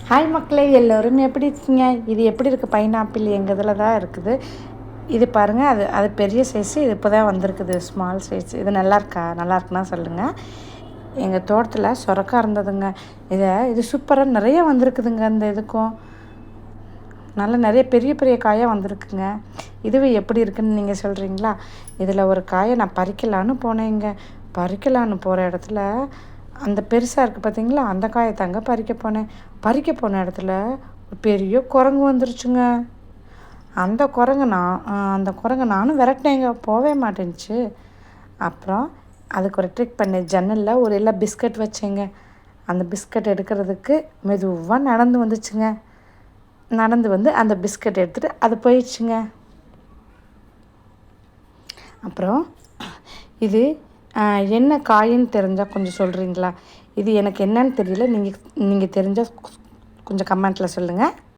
Hi மக்களே, எல்லோரும் எப்படி இருக்கீங்க? இது எப்படி இருக்குது? பைனாப்பிள் எங்கள் இதில் தான் இருக்குது. இது பாருங்கள், அது பெரிய சைஸு. இது இப்போ தான் வந்திருக்குது, ஸ்மால் சைஸ். இது நல்லா இருக்குன்னா சொல்லுங்கள். எங்கள் தோட்டத்தில் சொரக்காய் இருந்ததுங்க. இது சூப்பராக நிறைய வந்திருக்குதுங்க. இந்த இதுக்கும் நல்லா நிறைய பெரிய பெரிய காயாக வந்திருக்குங்க. இதுவே எப்படி இருக்குதுன்னு நீங்கள் சொல்கிறீங்களா? இதில் ஒரு காயை நான் பறிக்கலான்னு போனேங்க. பறிக்கலான்னு போகிற இடத்துல அந்த பெருசாக இருக்குது பார்த்தீங்களா, அந்த காயை தாங்க பறிக்க போன இடத்துல ஒரு பெரிய குரங்கு வந்துருச்சுங்க. அந்த குரங்கு நானும் விரட்டினேங்க, போவே மாட்டேன்ச்சு. அப்புறம் அதுக்கு ஒரு ட்ரிக் பண்ணேன். ஜன்னலில் ஒரு எல்லாம் பிஸ்கட் வச்சேங்க. அந்த பிஸ்கட் எடுக்கிறதுக்கு மெதுவாக நடந்து வந்துச்சுங்க. நடந்து வந்து அந்த பிஸ்கட் எடுத்துகிட்டு அது போயிடுச்சுங்க. அப்புறம் இது என்ன காயின்னு தெரிஞ்சால் கொஞ்சம் சொல்கிறீங்களா? இது எனக்கு என்னன்னு தெரியல. நீங்கள் தெரிஞ்சால் கொஞ்சம் கமெண்ட்டில் சொல்லுங்கள்.